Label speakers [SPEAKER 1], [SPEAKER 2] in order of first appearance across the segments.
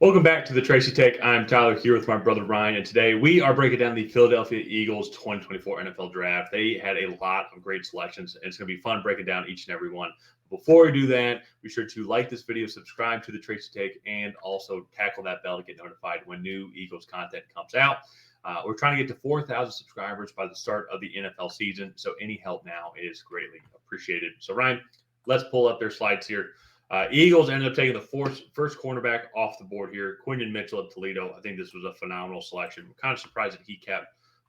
[SPEAKER 1] Welcome back to the Tracy Take. I'm Tyler here with my brother Ryan, and today we are breaking down the Philadelphia Eagles 2024 NFL Draft. They had a lot of great selections, and it's going to be fun breaking down each and every one. Before we do that, be sure to like this video, subscribe to the Tracy Take, and also tackle that bell to get notified when new Eagles content comes out. We're trying to get to 4,000 subscribers by the start of the NFL season, so any help now is greatly appreciated. So Ryan, let's pull up their slides here. Eagles ended up taking the first cornerback off the board here, Quinyon Mitchell of Toledo. I think this was a phenomenal selection. I'm kind of surprised that he kept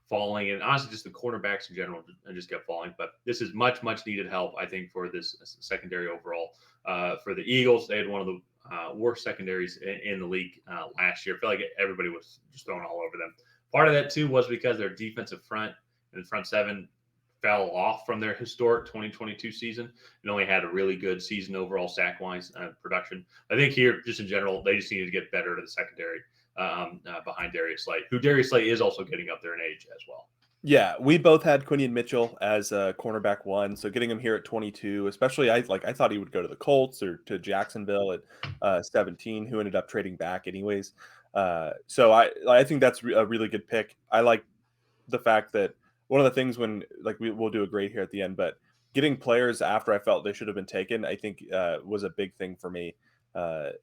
[SPEAKER 1] falling, and honestly, just the cornerbacks in general just kept falling. But this is much needed help, I think, for this secondary overall. For the Eagles, they had one of the worst secondaries in the league last year. I feel like everybody was just thrown all over them. Part of that, too, was because their defensive front and front seven fell off from their historic 2022 season and only had a really good season overall sack-wise production. I think here, just in general, they just needed to get better to the secondary behind Darius Slay, who Darius Slay is also getting up there in age as well.
[SPEAKER 2] Yeah, we both had Quinyon Mitchell as cornerback one, so getting him here at 22, especially I thought he would go to the Colts or to Jacksonville at 17, who ended up trading back anyways. So I think that's a really good pick. I like the fact that one of the things when we'll do a grade here at the end, but getting players after I felt they should have been taken, I think was a big thing for me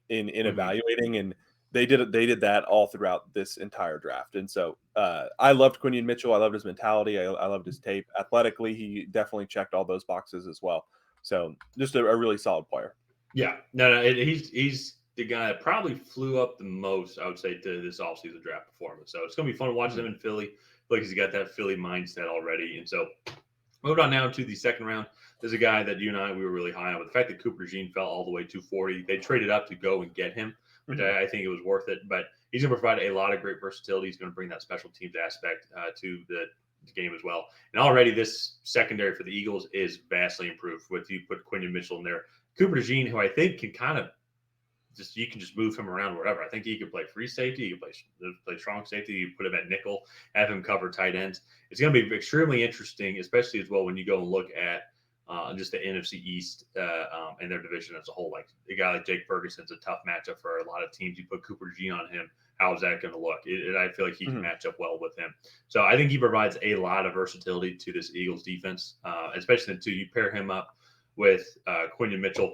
[SPEAKER 2] in evaluating, and they did that all throughout this entire draft. And so I loved Quinyon Mitchell. I loved his mentality. I loved his tape. Athletically, he definitely checked all those boxes as well. So just a really solid player.
[SPEAKER 1] Yeah, no, he's the guy that probably flew up the most, I would say, to this offseason draft performance. So it's going to be fun watching him in Philly. Like he's got that Philly mindset already. And so moved on now to the second round. There's a guy that you and I, we were really high on. But the fact that Cooper DeJean fell all the way 240, they traded up to go and get him, which I think it was worth it. But he's going to provide a lot of great versatility. He's going to bring that special teams aspect to the game as well. And already this secondary for the Eagles is vastly improved with you put Quinyon Mitchell in there. Cooper DeJean, who I think can kind of you can just move him around wherever. I think he could play free safety. You could play strong safety. You put him at nickel, have him cover tight ends. It's going to be extremely interesting, especially as well when you go and look at just the NFC East and their division as a whole. Like a guy like Jake Ferguson's a tough matchup for a lot of teams. You put Cooper DeJean on him. How is that going to look? I feel like he can match up well with him. So I think he provides a lot of versatility to this Eagles defense, especially until you pair him up with Quinyon Mitchell.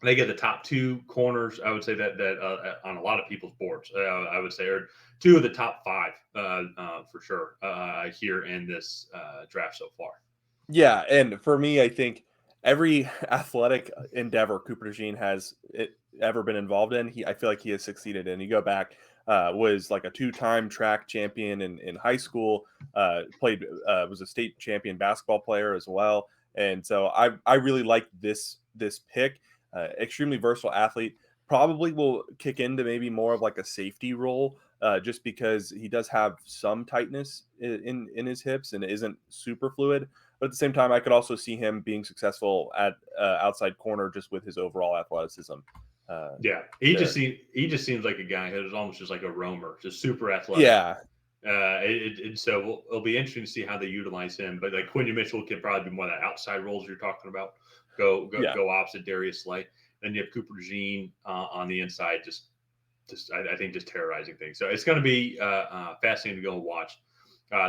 [SPEAKER 1] They get the top two corners, I would say that on a lot of people's boards, I would say, are two of the top five for sure here in this draft so far.
[SPEAKER 2] Yeah, and for me, I think every athletic endeavor Cooper DeJean has ever been involved in, I feel like he has succeeded in. You go back, was like a two-time track champion in high school, was a state champion basketball player as well. And so I really like this pick. Extremely versatile athlete, probably will kick into maybe more of like a safety role just because he does have some tightness in his hips and isn't super fluid. But at the same time, I could also see him being successful at outside corner just with his overall athleticism.
[SPEAKER 1] He just seems like a guy who's almost just like a roamer, just super athletic.
[SPEAKER 2] Yeah.
[SPEAKER 1] And so it'll be interesting to see how they utilize him. But like Quinyon Mitchell can probably be more of that outside roles you're talking about. Go opposite Darius Slay. Then you have Cooper DeJean on the inside, I think just terrorizing things. So it's going to be fascinating to go and watch.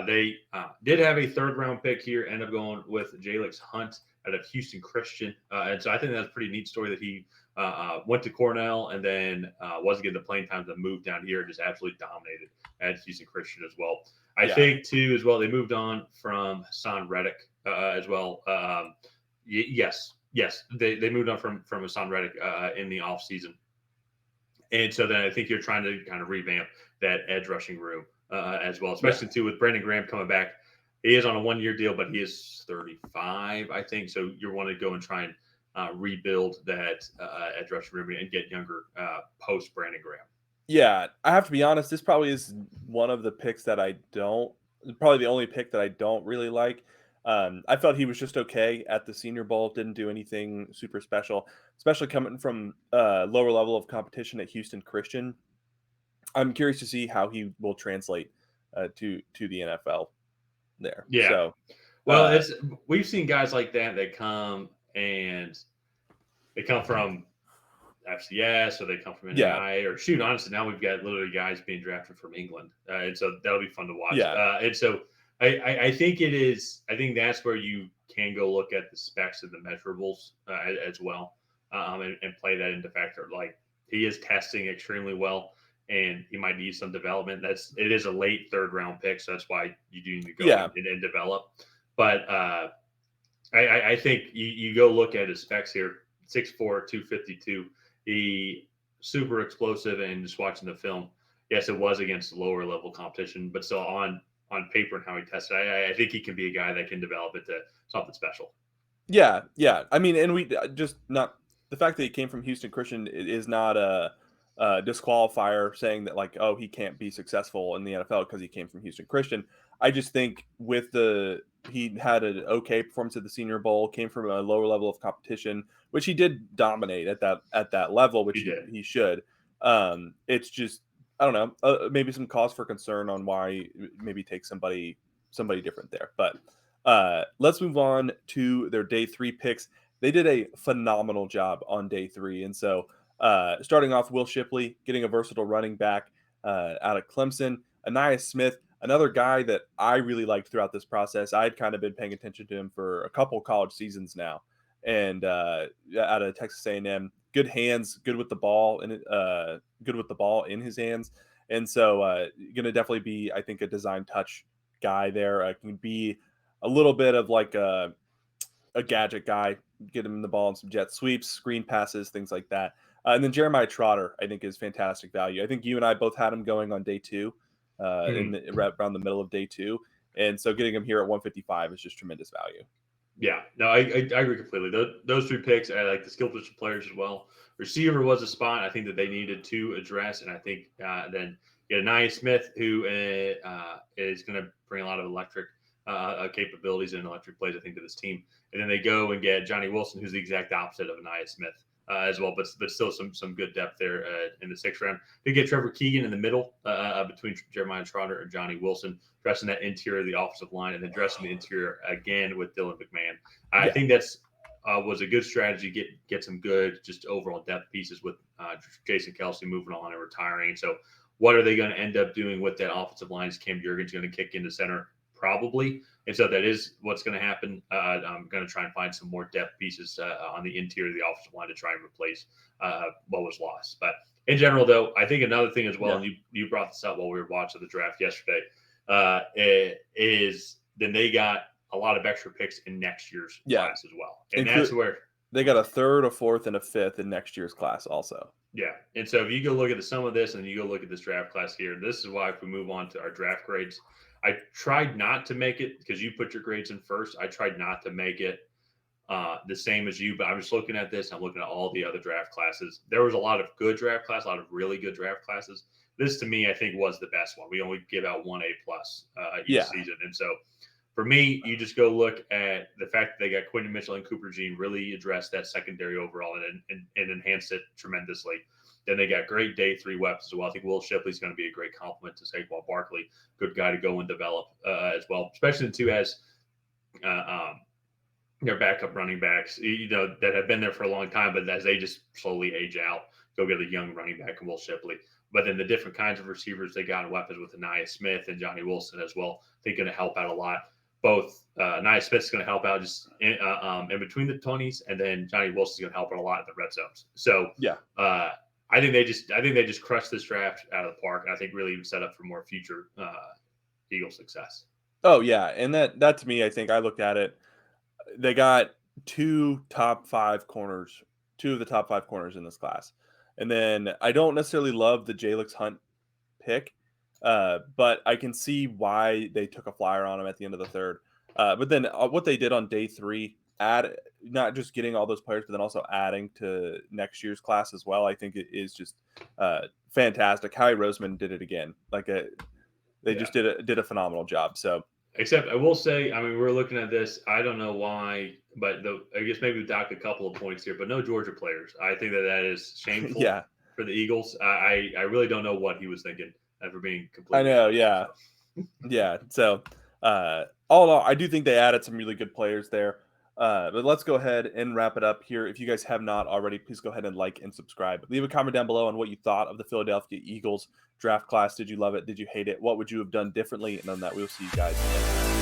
[SPEAKER 1] They did have a third round pick here, ended up going with Jalix Hunt out of Houston Christian. And so I think that's a pretty neat story that he went to Cornell and then wasn't getting the playing time to move down here and just absolutely dominated at Houston Christian as well. I think, too, as well, they moved on from Hassan Reddick as well. Yes, they moved on from Hassan Reddick in the offseason. And so then I think you're trying to kind of revamp that edge rushing room as well, especially too with Brandon Graham coming back. He is on a 1-year deal, but he is 35, I think. So you want to go and try and rebuild that edge rushing room and get younger post Brandon Graham.
[SPEAKER 2] Yeah, I have to be honest. This probably is one of the picks that probably the only pick that I don't really like. I felt he was just okay at the Senior Bowl. Didn't do anything super special, especially coming from lower level of competition at Houston Christian. I'm curious to see how he will translate to the NFL there.
[SPEAKER 1] Yeah.
[SPEAKER 2] So,
[SPEAKER 1] well, we've seen guys like that come and they come from FCS or they come from
[SPEAKER 2] Yeah,
[SPEAKER 1] NAI or shoot, honestly, now we've got literally guys being drafted from England. And so that'll be fun to watch.
[SPEAKER 2] yeah,
[SPEAKER 1] And so I think it is, I think that's where you can go look at the specs of the measurables as well and play that into factor. Like he is testing extremely well and he might need some development. It is a late third round pick. So that's why you do need to go
[SPEAKER 2] yeah,
[SPEAKER 1] and develop. But I think you go look at his specs here 6'4, 252. He super explosive and just watching the film. Yes, it was against lower level competition, but still on paper and how he tested, I think he can be a guy that can develop it to something special.
[SPEAKER 2] yeah, yeah. I mean, and we just not the fact that he came from Houston Christian is not a disqualifier saying that like, oh, he can't be successful in the NFL because he came from Houston Christian. I just think with he had an okay performance at the Senior Bowl, came from a lower level of competition, which he did dominate at that level, which
[SPEAKER 1] He did.
[SPEAKER 2] he should. It's just I don't know, maybe some cause for concern on why maybe take somebody different there, but. Let's move on to their day 3 picks. They did a phenomenal job on day 3. And so, starting off, Will Shipley getting a versatile running back out of Clemson. Anais Smith, another guy that I really liked throughout this process. I'd kind of been paying attention to him for a couple college seasons now. And out of Texas A&M, good hands, good with the ball, and good with the ball in his hands. And so, going to definitely be, I think, a design touch guy there. Can be a little bit of like a gadget guy, get him the ball in some jet sweeps, screen passes, things like that. And then Jeremiah Trotter, I think, is fantastic value. I think you and I both had him going on day 2, around the middle of day 2, and so getting him here at 155 is just tremendous value.
[SPEAKER 1] Yeah, no, I agree completely. Those 3 picks, I like the skill position players as well. Receiver was a spot I think that they needed to address, and I think then you get Anais Smith, who is going to bring a lot of electric capabilities and electric plays, I think, to this team. And then they go and get Johnny Wilson, who's the exact opposite of Anais Smith as well, but still some good depth there in the 6th round. They get Trevor Keegan in the middle between Jeremiah Trotter and Johnny Wilson, dressing that interior of the offensive line, and then dressing the interior again with Dylan McMahon. I
[SPEAKER 2] Yeah,
[SPEAKER 1] think that's was a good strategy. Get some good just overall depth pieces with Jason Kelsey moving on and retiring. So what are they going to end up doing with that offensive line? Is Cam Jurgens going to kick into center? Probably. And so that is what's going to happen. I'm going to try and find some more depth pieces on the interior of the offensive line to try and replace what was lost. But in general, though, I think another thing as well,
[SPEAKER 2] yeah,
[SPEAKER 1] and you brought this up while we were watching the draft yesterday, is then they got a lot of extra picks in next year's
[SPEAKER 2] yeah.
[SPEAKER 1] class as well. And that's where
[SPEAKER 2] They got a 3rd, a 4th, and a 5th in next year's class also.
[SPEAKER 1] yeah. And so if you go look at some of this and you go look at this draft class here, this is why if we move on to our draft grades, I tried not to make it because you put your grades in first. I tried not to make it the same as you, but I'm just looking at this. I'm looking at all the other draft classes. There was a lot of good draft classes, a lot of really good draft classes. This to me, I think, was the best one. We only give out 1 A+ each
[SPEAKER 2] Yeah,
[SPEAKER 1] season. And so for me, you just go look at the fact that they got Quinyon Mitchell and Cooper Jean really addressed that secondary overall and enhanced it tremendously. Then they got great day 3 weapons as well. I think Will Shipley's going to be a great complement to Saquon Barkley. Good guy to go and develop as well, especially the 2 as their backup running backs, that have been there for a long time, but as they just slowly age out, go get a young running back and Will Shipley. But then the different kinds of receivers they got in weapons with Anais Smith and Johnny Wilson as well, I think going to help out a lot. Both Anais Smith's going to help out just in between the 20s, and then Johnny Wilson's going to help out a lot in the red zones. So
[SPEAKER 2] yeah.
[SPEAKER 1] I think they just crushed this draft out of the park, and I think really even set up for more future Eagle success.
[SPEAKER 2] Oh yeah, and that to me, I think I looked at it. They got 2 top 5 corners, 2 of the top 5 corners in this class. And then I don't necessarily love the Jalix Hunt pick, but I can see why they took a flyer on him at the end of the 3rd. But then what they did on day 3, add not just getting all those players, but then also adding to next year's class as well. I think it is just fantastic. Howie Roseman did it again. They just did a phenomenal job. So
[SPEAKER 1] Except I will say, I mean, we're looking at this. I don't know why, but I guess maybe we dock a couple of points here, but no Georgia players. I think that is shameful
[SPEAKER 2] yeah,
[SPEAKER 1] for the Eagles. I really don't know what he was thinking, for being
[SPEAKER 2] I
[SPEAKER 1] completely
[SPEAKER 2] know.
[SPEAKER 1] honest.
[SPEAKER 2] Yeah,
[SPEAKER 1] So,
[SPEAKER 2] yeah. So all in all, I do think they added some really good players there. But let's go ahead and wrap it up here. If you guys have not already, please go ahead and like and subscribe. Leave a comment down below on what you thought of the Philadelphia Eagles draft class. Did you love it? Did you hate it? What would you have done differently? And on that, we'll see you guys again.